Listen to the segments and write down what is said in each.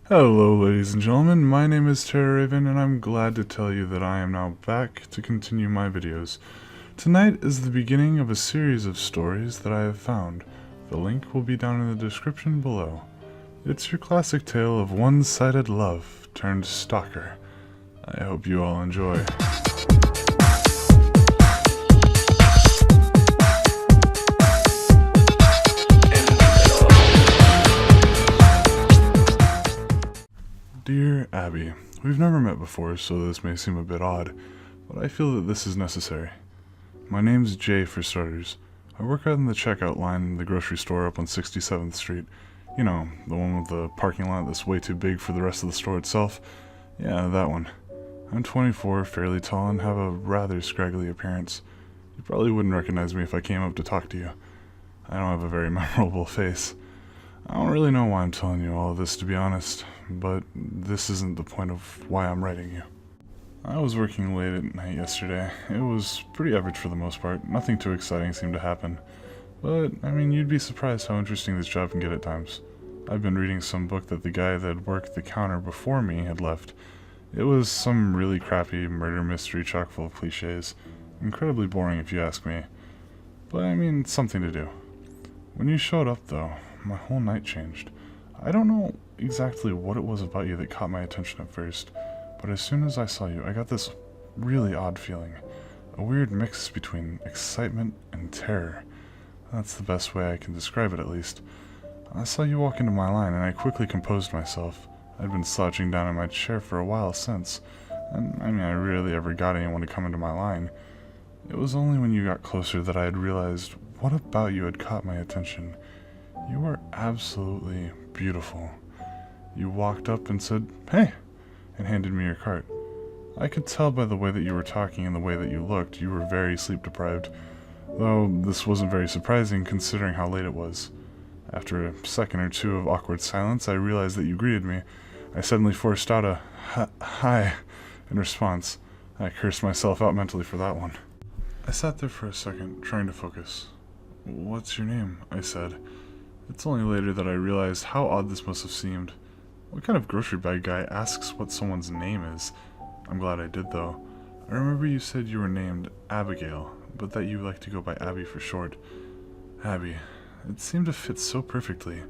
Hello ladies and gentlemen, my name is TerraRaven and I'm glad to tell you that I am now back to continue my videos. Tonight is the beginning of a series of stories that I have found. The link will be down in the description below. It's your classic tale of one-sided love turned stalker. I hope you all enjoy. Dear Abby, we've never met before, so this may seem a bit odd, but I feel that this is necessary. My name's Jay for starters. I work out in the checkout line in the grocery store up on 67th Street. You know, the one with the parking lot that's way too big for the rest of the store itself. Yeah, that one. I'm 24, fairly tall, and have a rather scraggly appearance. You probably wouldn't recognize me if I came up to talk to you. I don't have a very memorable face. I don't really know why I'm telling you all of this, to be honest, but this isn't the point of why I'm writing you. I was working late at night yesterday. It was pretty average for the most part. Nothing too exciting seemed to happen. But, I mean, you'd be surprised how interesting this job can get at times. I've been reading some book that the guy that worked the counter before me had left. It was some really crappy murder mystery chock full of cliches. Incredibly boring if you ask me. But, I mean, it's something to do. When you showed up, though, my whole night changed. I don't know exactly what it was about you that caught my attention at first, but as soon as I saw you, I got this really odd feeling. A weird mix between excitement and terror. That's the best way I can describe it, at least. I saw you walk into my line, and I quickly composed myself. I'd been slouching down in my chair for a while since, and I rarely ever got anyone to come into my line. It was only when you got closer that I had realized what about you had caught my attention. You are absolutely beautiful. You walked up and said, "Hey," and handed me your cart. I could tell by the way that you were talking and the way that you looked, you were very sleep deprived, though this wasn't very surprising considering how late it was. After a second or two of awkward silence, I realized that you greeted me. I suddenly forced out a hi in response. I cursed myself out mentally for that one. I sat there for a second, trying to focus. "What's your name?" I said. It's only later that I realized how odd this must have seemed. What kind of grocery bag guy asks what someone's name is? I'm glad I did, though. I remember you said you were named Abigail, but that you like to go by Abby for short. Abby. It seemed to fit so perfectly.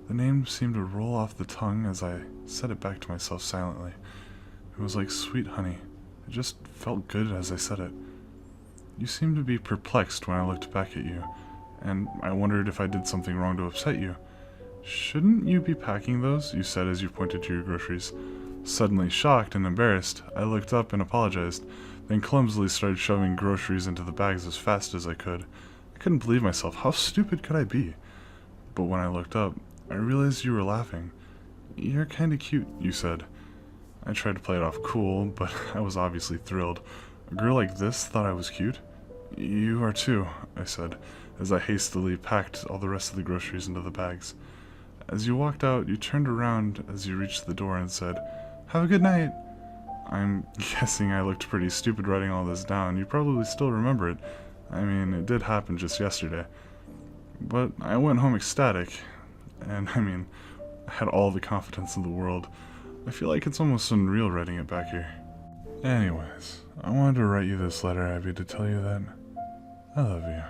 The name seemed to roll off the tongue as I said it back to myself silently. It was like sweet honey. It just felt good as I said it. You seemed to be perplexed when I looked back at you, and I wondered if I did something wrong to upset you. "Shouldn't you be packing those?" you said as you pointed to your groceries. Suddenly shocked and embarrassed, I looked up and apologized, then clumsily started shoving groceries into the bags as fast as I could. I couldn't believe myself. How stupid could I be? But when I looked up, I realized you were laughing. "You're kinda cute," you said. I tried to play it off cool, but I was obviously thrilled. A girl like this thought I was cute? "You are too," I said, as I hastily packed all the rest of the groceries into the bags. As you walked out, you turned around as you reached the door and said, "Have a good night." I'm guessing I looked pretty stupid writing all this down. You probably still remember it. I mean, it did happen just yesterday. But I went home ecstatic, and I had all the confidence in the world. I feel like it's almost unreal writing it back here. Anyways, I wanted to write you this letter, Abby, to tell you that I love you.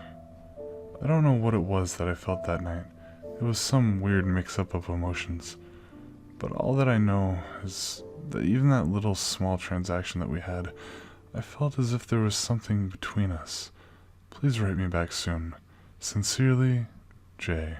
I don't know what it was that I felt that night. It was some weird mix-up of emotions. But all that I know is that even that little small transaction that we had, I felt as if there was something between us. Please write me back soon. Sincerely, Jay.